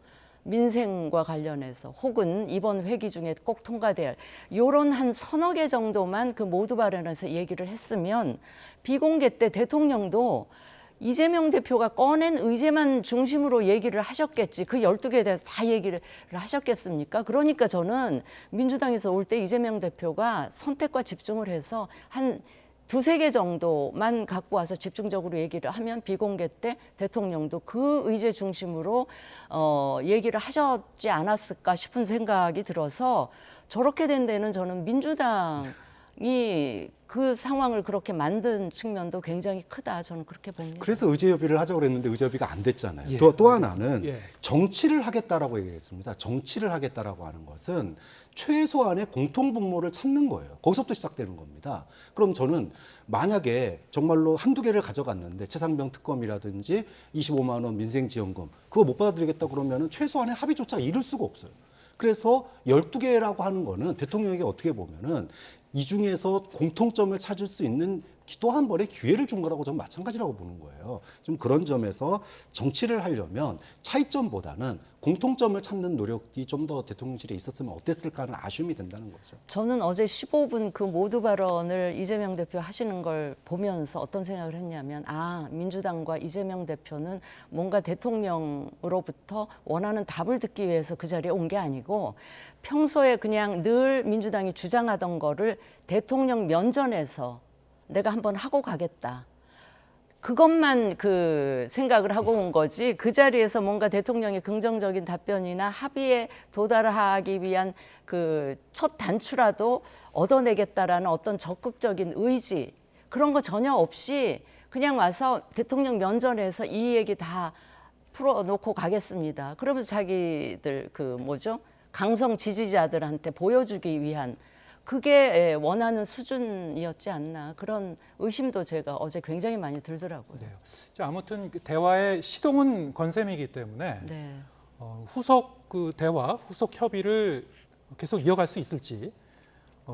민생과 관련해서 혹은 이번 회기 중에 꼭 통과될 요런 한 서너 개 정도만 그 모두 발언에서 얘기를 했으면 비공개 때 대통령도 이재명 대표가 꺼낸 의제만 중심으로 얘기를 하셨겠지. 그 12개에 대해서 다 얘기를 하셨겠습니까? 그러니까 저는 민주당에서 올 때 이재명 대표가 선택과 집중을 해서 한 두세 개 정도만 갖고 와서 집중적으로 얘기를 하면 비공개 때 대통령도 그 의제 중심으로 얘기를 하셨지 않았을까 싶은 생각이 들어서 저렇게 된 데는 저는 민주당이 그 상황을 그렇게 만든 측면도 굉장히 크다. 저는 그렇게 봅니다. 그래서 의제협의를 하자고 그랬는데 의제협의가 안 됐잖아요. 예, 또 하나는 예. 정치를 하겠다라고 얘기했습니다. 정치를 하겠다라고 하는 것은 최소한의 공통분모를 찾는 거예요. 거기서부터 시작되는 겁니다. 그럼 저는 만약에 정말로 한두 개를 가져갔는데 최상병 특검이라든지 25만 원 민생지원금 그거 못 받아들이겠다 그러면은 최소한의 합의조차 이룰 수가 없어요. 그래서 12개라고 하는 거는 대통령에게 어떻게 보면은 이 중에서 공통점을 찾을 수 있는 또 한 번의 기회를 준 거라고 저는 마찬가지라고 보는 거예요. 좀 그런 점에서 정치를 하려면 차이점보다는 공통점을 찾는 노력이 좀 더 대통령실에 있었으면 어땠을까 하는 아쉬움이 든다는 거죠. 저는 어제 15분 그 모두 발언을 이재명 대표 하시는 걸 보면서 어떤 생각을 했냐면 민주당과 이재명 대표는 뭔가 대통령으로부터 원하는 답을 듣기 위해서 그 자리에 온 게 아니고 평소에 그냥 늘 민주당이 주장하던 거를 대통령 면전에서 내가 한번 하고 가겠다. 그것만 그 생각을 하고 온 거지 그 자리에서 뭔가 대통령의 긍정적인 답변이나 합의에 도달하기 위한 그 첫 단추라도 얻어내겠다라는 어떤 적극적인 의지 그런 거 전혀 없이 그냥 와서 대통령 면전에서 이 얘기 다 풀어놓고 가겠습니다. 그러면서 자기들 강성 지지자들한테 보여주기 위한 그게 원하는 수준이었지 않나 그런 의심도 제가 어제 굉장히 많이 들더라고요. 네. 자, 아무튼 그 대화의 시동은 건셈이기 때문에 네. 후속 그 대화, 후속 협의를 계속 이어갈 수 있을지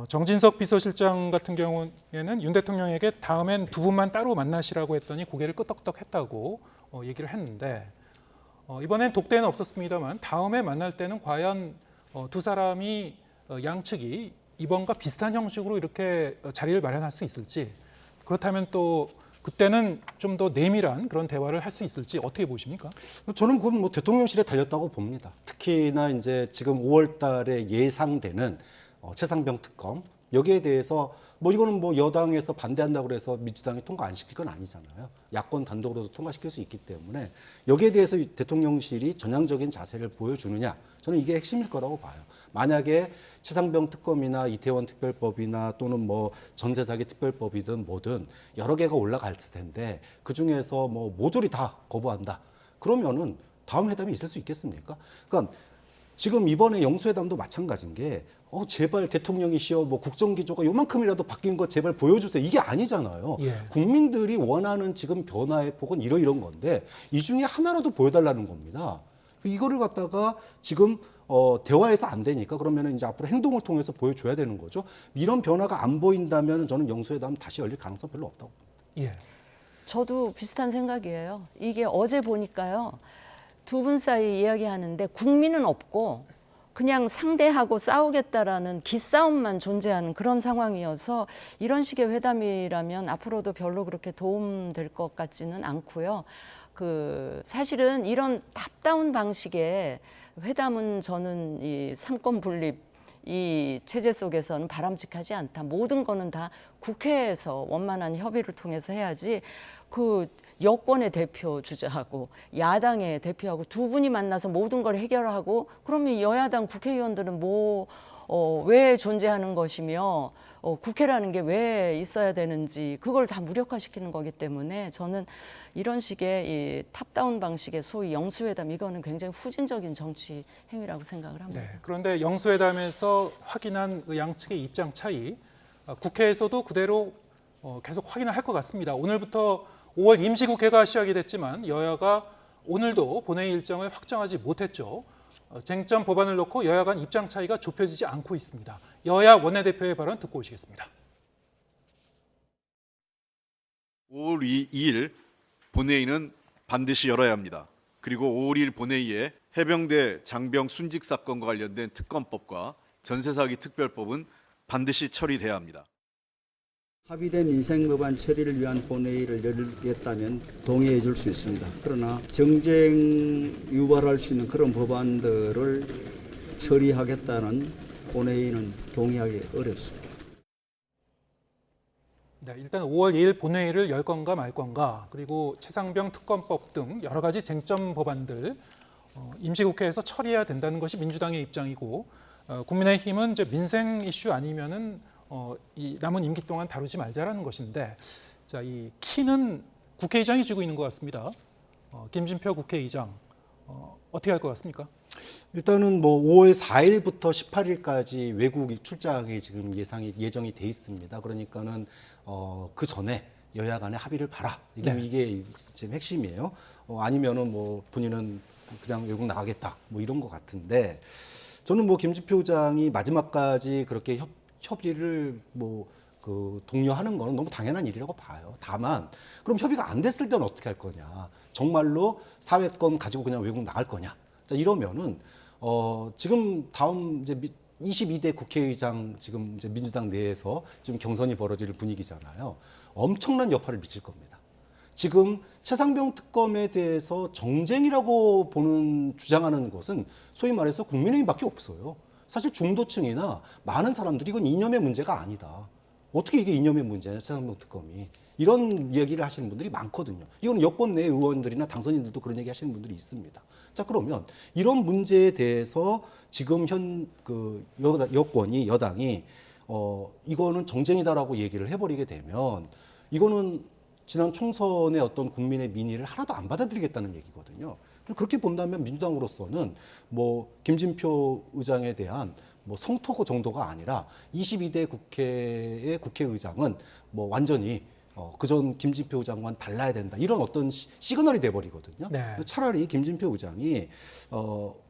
정진석 비서실장 같은 경우에는 윤 대통령에게 다음엔 두 분만 따로 만나시라고 했더니 고개를 끄덕끄덕했다고 얘기를 했는데 이번엔 독대는 없었습니다만 다음에 만날 때는 과연 두 사람이 양측이 이번과 비슷한 형식으로 이렇게 자리를 마련할 수 있을지, 그렇다면 또 그때는 좀 더 내밀한 그런 대화를 할 수 있을지 어떻게 보십니까? 저는 그건 뭐 대통령실에 달렸다고 봅니다. 특히나 이제 지금 5월 달에 예상되는 최상병 특검, 여기에 대해서 뭐 이거는 뭐 여당에서 반대한다고 그래서 민주당이 통과 안 시킬 건 아니잖아요. 야권 단독으로도 통과시킬 수 있기 때문에 여기에 대해서 대통령실이 전향적인 자세를 보여주느냐, 저는 이게 핵심일 거라고 봐요. 만약에 최상병 특검이나 이태원 특별법이나 또는 뭐 전세 사기 특별법이든 뭐든 여러 개가 올라갈 텐데 그 중에서 뭐 모조리 다 거부한다. 그러면은 다음 회담이 있을 수 있겠습니까? 그러니까 지금 이번에 영수회담도 마찬가지인 게 제발 대통령이시여 뭐 국정기조가 요만큼이라도 바뀐 거 제발 보여주세요. 이게 아니잖아요. 예. 국민들이 원하는 지금 변화의 폭은 이런 건데 이 중에 하나라도 보여달라는 겁니다. 이거를 갖다가 지금 대화에서 안 되니까 그러면 이제 앞으로 행동을 통해서 보여줘야 되는 거죠. 이런 변화가 안 보인다면 저는 영수회담 다시 열릴 가능성 별로 없다고 봅니다. 예. 저도 비슷한 생각이에요. 이게 어제 보니까요. 두 분 사이 이야기하는데 국민은 없고 그냥 상대하고 싸우겠다라는 기싸움만 존재하는 그런 상황이어서 이런 식의 회담이라면 앞으로도 별로 그렇게 도움될 것 같지는 않고요. 사실은 이런 탑다운 방식의 회담은 저는 이 삼권 분립 이 체제 속에서는 바람직하지 않다. 모든 거는 다 국회에서 원만한 협의를 통해서 해야지 여권의 대표 주자하고 야당의 대표하고 두 분이 만나서 모든 걸 해결하고 그러면 여야당 국회의원들은 왜 존재하는 것이며 국회라는 게 왜 있어야 되는지 그걸 다 무력화시키는 거기 때문에 저는 이런 식의 이 탑다운 방식의 소위 영수회담 이거는 굉장히 후진적인 정치 행위라고 생각을 합니다. 네. 그런데 영수회담에서 확인한 양측의 입장 차이, 국회에서도 그대로 계속 확인을 할 것 같습니다. 오늘부터 5월 임시국회가 시작이 됐지만 여야가 오늘도 본회의 일정을 확정하지 못했죠. 쟁점 법안을 놓고 여야 간 입장 차이가 좁혀지지 않고 있습니다. 여야 원내대표의 발언 듣고 오시겠습니다. 5월 2일 본회의는 반드시 열어야 합니다. 그리고 5월 2일 본회의에 해병대 장병 순직 사건과 관련된 특검법과 전세 사기 특별법은 반드시 처리돼야 합니다. 합의된 민생 법안 처리를 위한 본회의를 열겠다면 동의해 줄 수 있습니다. 그러나 정쟁 유발할 수 있는 그런 법안들을 처리하겠다는 본회의는 동의하기 어렵습니다. 네, 일단 5월 2일 본회의를 열 건가 말 건가, 그리고 최상병 특검법 등 여러 가지 쟁점 법안들 임시국회에서 처리해야 된다는 것이 민주당의 입장이고, 국민의힘은 이제 민생 이슈 아니면은 이 남은 임기 동안 다루지 말자라는 것인데, 자, 이 키는 국회의장이 쥐고 있는 것 같습니다. 김진표 국회의장 어떻게 할 것 같습니까? 일단은 뭐 5월 4일부터 18일까지 외국 출장이 지금 예정이 돼 있습니다. 그러니까는 그 전에 여야 간의 합의를 봐라. 이게 지금 핵심이에요. 아니면은 뭐 본인은 그냥 외국 나가겠다. 뭐 이런 것 같은데, 저는 뭐 김진표 의장이 마지막까지 그렇게 협의를 독려하는 거는 너무 당연한 일이라고 봐요. 다만 그럼 협의가 안 됐을 때는 어떻게 할 거냐? 정말로 사회권 가지고 그냥 외국 나갈 거냐? 자, 이러면은 지금 다음 이제 22대 국회의장 지금 이제 민주당 내에서 지금 경선이 벌어질 분위기잖아요. 엄청난 여파를 미칠 겁니다. 지금 최상병 특검에 대해서 정쟁이라고 주장하는 것은 소위 말해서 국민의힘밖에 없어요. 사실 중도층이나 많은 사람들이 이건 이념의 문제가 아니다. 어떻게 이게 이념의 문제냐, 최상병 특검이. 이런 얘기를 하시는 분들이 많거든요. 이건 여권 내 의원들이나 당선인들도 그런 얘기 하시는 분들이 있습니다. 자, 그러면 이런 문제에 대해서 지금 여당이 이거는 정쟁이다라고 얘기를 해버리게 되면 이거는 지난 총선의 어떤 국민의 민의를 하나도 안 받아들이겠다는 얘기거든요. 그렇게 본다면 민주당으로서는 뭐 김진표 의장에 대한 뭐 성토 정도가 아니라 22대 국회의 국회의장은 뭐 완전히 그전 김진표 의장과는 달라야 된다. 이런 어떤 시그널이 돼버리거든요. 네. 차라리 김진표 의장이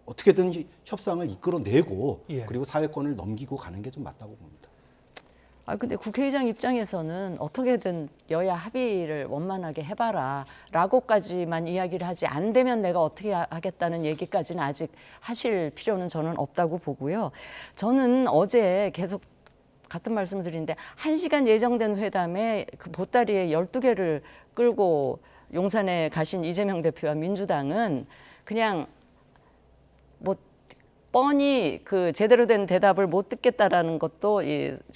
어떻게든 협상을 이끌어내고 예. 그리고 사회권을 넘기고 가는 게 좀 맞다고 봅니다. 근데 국회의장 입장에서는 어떻게든 여야 합의를 원만하게 해봐라 라고까지만 이야기를 하지, 안 되면 내가 어떻게 하겠다는 얘기까지는 아직 하실 필요는 저는 없다고 보고요. 저는 어제 계속 같은 말씀을 드리는데 1시간 예정된 회담에 그 보따리에 12개를 끌고 용산에 가신 이재명 대표와 민주당은 그냥 뭐 뻔히 그 제대로 된 대답을 못 듣겠다라는 것도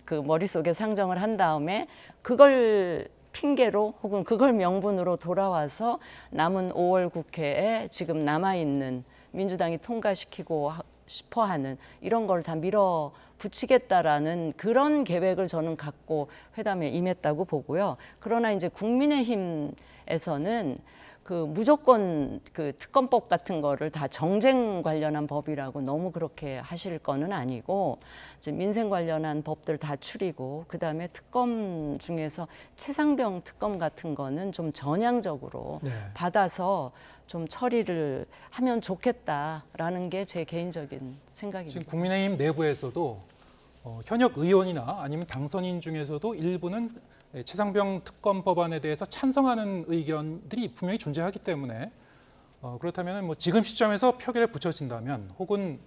그 머릿속에 상정을 한 다음에 그걸 핑계로 혹은 그걸 명분으로 돌아와서 남은 5월 국회에 지금 남아있는 민주당이 통과시키고 싶어하는 이런 걸 다 밀어붙이겠다라는 그런 계획을 저는 갖고 회담에 임했다고 보고요. 그러나 이제 국민의힘에서는 그 무조건 그 특검법 같은 거를 다 정쟁 관련한 법이라고 너무 그렇게 하실 거는 아니고, 이제 민생 관련한 법들 다 추리고, 그 다음에 특검 중에서 최상병 특검 같은 거는 좀 전향적으로 받아서 좀 처리를 하면 좋겠다라는 게 제 개인적인 생각입니다. 지금 국민의힘 내부에서도 현역 의원이나 아니면 당선인 중에서도 일부는 최상병 특검 법안에 대해서 찬성하는 의견들이 분명히 존재하기 때문에 그렇다면 뭐 지금 시점에서 표결에 붙여진다면, 혹은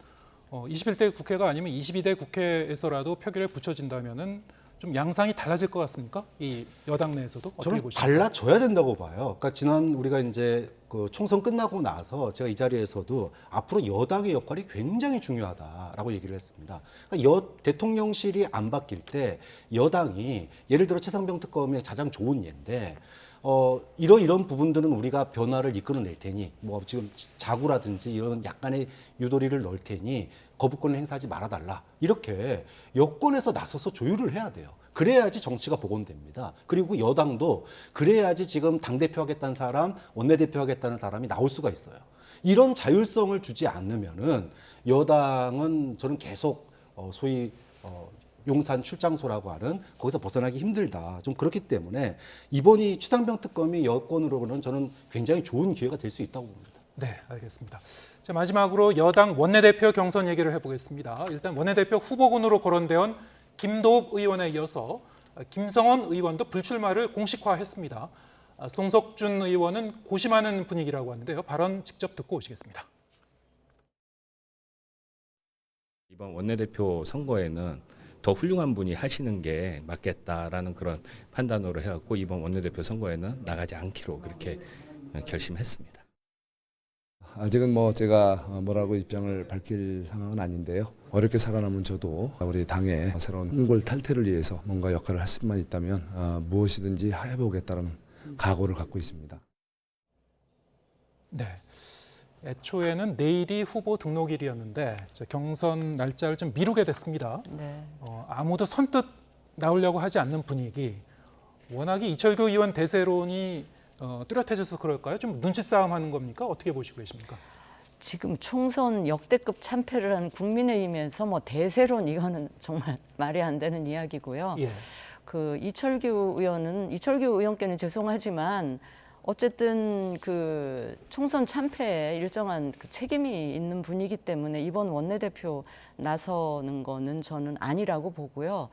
21대 국회가 아니면 22대 국회에서라도 표결에 붙여진다면은 좀 양상이 달라질 것 같습니까? 이 여당 내에서도 어떻게 저는 보십니까? 달라져야 된다고 봐요. 그러니까 지난 우리가 이제 그 총선 끝나고 나서 제가 이 자리에서도 앞으로 여당의 역할이 굉장히 중요하다라고 얘기를 했습니다. 그러니까 대통령실이 안 바뀔 때 여당이, 예를 들어 최상병 특검의 가장 좋은 예인데 이런 부분들은 우리가 변화를 이끌어낼 테니, 뭐 지금 자구라든지 이런 약간의 유도리를 넣을 테니 거부권을 행사하지 말아달라, 이렇게 여권에서 나서서 조율을 해야 돼요. 그래야지 정치가 복원됩니다. 그리고 여당도 그래야지 지금 당대표 하겠다는 사람, 원내대표 하겠다는 사람이 나올 수가 있어요. 이런 자율성을 주지 않으면은 여당은 저는 계속 소위 용산 출장소라고 하는, 거기서 벗어나기 힘들다. 좀 그렇기 때문에 이번이 최상병 특검이 여권으로는 저는 굉장히 좋은 기회가 될 수 있다고 봅니다. 네, 알겠습니다. 자, 마지막으로 여당 원내대표 경선 얘기를 해보겠습니다. 일단 원내대표 후보군으로 거론되어 김도읍 의원에 이어서 김성원 의원도 불출마를 공식화했습니다. 송석준 의원은 고심하는 분위기라고 하는데요. 발언 직접 듣고 오시겠습니다. 이번 원내대표 선거에는 더 훌륭한 분이 하시는 게 맞겠다라는 그런 판단으로 해갖고 이번 원내대표 선거에는 나가지 않기로 그렇게 결심했습니다. 아직은 뭐 제가 뭐라고 입장을 밝힐 상황은 아닌데요. 어렵게 살아남은 저도 우리 당의 새로운 홍골 탈퇴를 위해서 뭔가 역할을 할 수만 있다면 무엇이든지 해보겠다는 각오를 갖고 있습니다. 네, 애초에는 내일이 후보 등록일이었는데 경선 날짜를 좀 미루게 됐습니다. 네. 아무도 선뜻 나오려고 하지 않는 분위기. 워낙에 이철규 의원 대세론이 뚜렷해져서 그럴까요? 좀 눈치 싸움하는 겁니까? 어떻게 보시고 계십니까? 지금 총선 역대급 참패를 한 국민의힘에서 뭐 대세론, 이거는 정말 말이 안 되는 이야기고요. 예. 그 이철규 의원께는 죄송하지만 어쨌든 그 총선 참패에 일정한 그 책임이 있는 분이기 때문에 이번 원내대표 나서는 거는 저는 아니라고 보고요.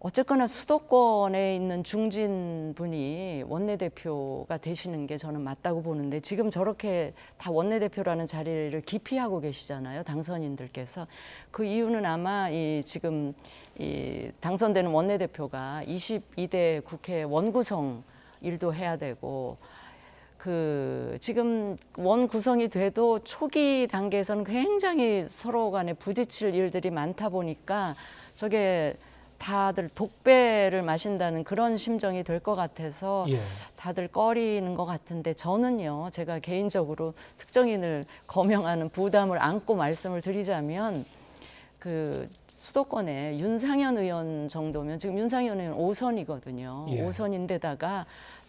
어쨌거나 수도권에 있는 중진 분이 원내대표가 되시는 게 저는 맞다고 보는데, 지금 저렇게 다 원내대표라는 자리를 기피하고 계시잖아요, 당선인들께서. 그 이유는 아마 지금 당선되는 원내대표가 22대 국회 원구성 일도 해야 되고, 지금 원 구성이 돼도 초기 단계에서는 굉장히 서로 간에 부딪힐 일들이 많다 보니까 저게 다들 독배를 마신다는 그런 심정이 들 것 같아서 다들 꺼리는 것 같은데, 저는요, 제가 개인적으로 특정인을 거명하는 부담을 안고 말씀을 드리자면, 그 수도권에 윤상현 의원 정도면, 지금 윤상현 의원 5선이거든요. 5선인데다가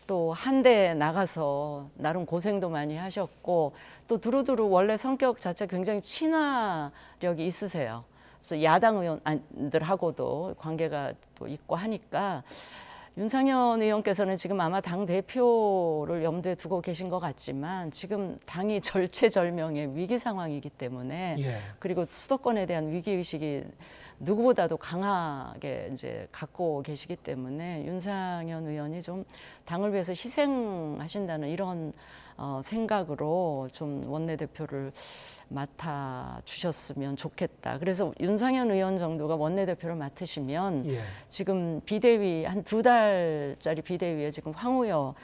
또 한 대 나가서 나름 고생도 많이 하셨고, 또 두루두루 원래 성격 자체 굉장히 친화력이 있으세요. 그래서 야당 의원들하고도 관계가 또 있고 하니까 윤상현 의원께서는 지금 아마 당 대표를 염두에 두고 계신 것 같지만 지금 당이 절체절명의 위기 상황이기 때문에 그리고 수도권에 대한 위기 의식이 누구보다도 강하게 이제 갖고 계시기 때문에 윤상현 의원이 좀 당을 위해서 희생하신다는 이런 생각으로 좀 원내대표를 맡아 주셨으면 좋겠다. 그래서 윤상현 의원 정도가 원내대표를 맡으시면 예. 지금 비대위 한 2달짜리 비대위에 지금 황우여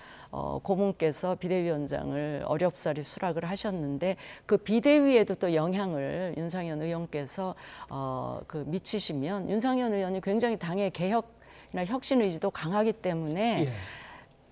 고문께서 비대위원장을 어렵사리 수락을 하셨는데 그 비대위에도 또 영향을 윤상현 의원께서 미치시면 윤상현 의원이 굉장히 당의 개혁이나 혁신 의지도 강하기 때문에 예.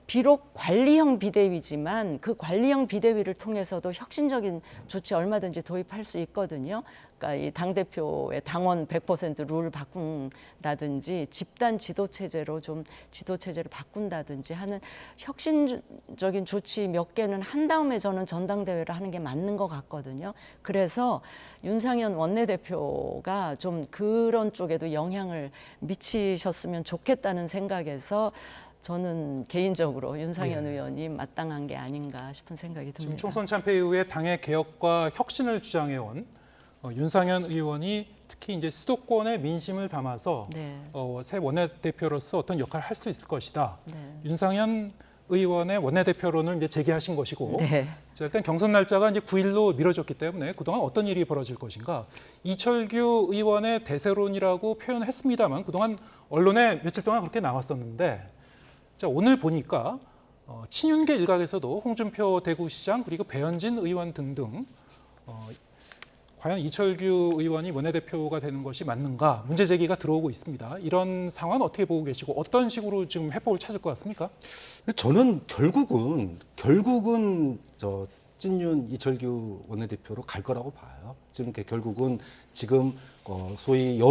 비록 관리형 비대위지만 그 관리형 비대위를 통해서도 혁신적인 조치 얼마든지 도입할 수 있거든요. 그러니까 이 당대표의 당원 100% 룰 바꾼다든지 집단 지도체제로 좀 지도체제를 바꾼다든지 하는 혁신적인 조치 몇 개는 한 다음에 저는 전당대회를 하는 게 맞는 것 같거든요. 그래서 윤상현 원내대표가 좀 그런 쪽에도 영향을 미치셨으면 좋겠다는 생각에서 저는 개인적으로 윤상현 의원이 마땅한 게 아닌가 싶은 생각이 듭니다. 지금 총선 참패 이후에 당의 개혁과 혁신을 주장해온 윤상현 의원이 특히 이제 수도권의 민심을 담아서 네. 새 원내대표로서 어떤 역할을 할 수 있을 것이다. 네. 윤상현 의원의 원내대표론을 이제 제기하신 것이고, 네. 자, 일단 경선 날짜가 이제 9일로 미뤄졌기 때문에 그동안 어떤 일이 벌어질 것인가. 이철규 의원의 대세론이라고 표현을 했습니다만 그동안 언론에 며칠 동안 그렇게 나왔었는데. 자, 오늘 보니까 친윤계 일각에서도 홍준표 대구시장 그리고 배현진 의원 등등 과연 이철규 의원이 원내대표가 되는 것이 맞는가 문제 제기가 들어오고 있습니다. 이런 상황 어떻게 보고 계시고 어떤 식으로 지금 해법을 찾을 것 같습니까? 저는 결국은 저 찐윤 이철규 원내대표로 갈 거라고 봐요. 지금 결국은 지금 소위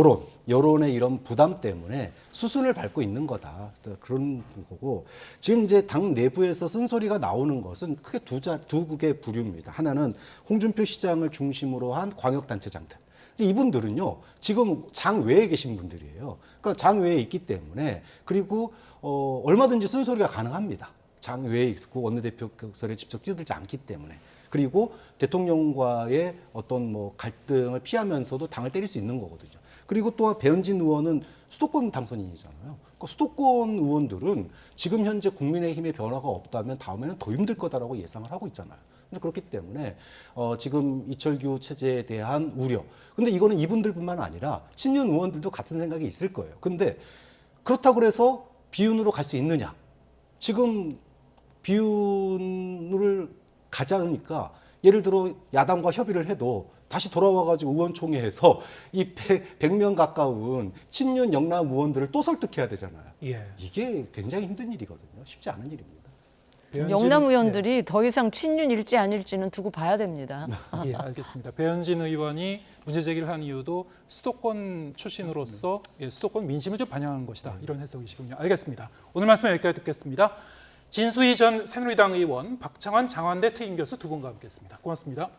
여론의 이런 부담 때문에 수순을 밟고 있는 거다. 그런 거고 지금 이제 당 내부에서 쓴소리가 나오는 것은 크게 두 개의 부류입니다. 하나는 홍준표 시장을 중심으로 한 광역단체장들. 이분들은요 지금 장 외에 계신 분들이에요. 그러니까 장 외에 있기 때문에 그리고 얼마든지 쓴소리가 가능합니다. 장 외에 있고 원내대표 격설에 직접 뛰어들지 않기 때문에. 그리고 대통령과의 어떤 갈등을 피하면서도 당을 때릴 수 있는 거거든요. 그리고 또한 배현진 의원은 수도권 당선인이잖아요. 그러니까 수도권 의원들은 지금 현재 국민의힘의 변화가 없다면 다음에는 더 힘들 거다라고 예상을 하고 있잖아요. 그렇기 때문에 지금 이철규 체제에 대한 우려. 근데 이거는 이분들뿐만 아니라 친윤 의원들도 같은 생각이 있을 거예요. 근데 그렇다고 해서 비윤으로 갈 수 있느냐? 지금 비윤을 가자니까 예를 들어 야당과 협의를 해도 다시 돌아와가지고 의원총회에서 이 100명 가까운 친윤 영남 의원들을 또 설득해야 되잖아요. 예. 이게 굉장히 힘든 일이거든요. 쉽지 않은 일입니다. 영남 의원들이 더 이상 친윤일지 아닐지는 두고 봐야 됩니다. 예, 알겠습니다. 배현진 의원이 문제 제기를 한 이유도 수도권 출신으로서 수도권 민심을 좀 반영한 것이다. 이런 해석이시군요. 알겠습니다. 오늘 말씀 여기까지 듣겠습니다. 진수희 전 새누리당 의원, 박창환 장안대 특임 교수 두 분과 함께했습니다. 고맙습니다.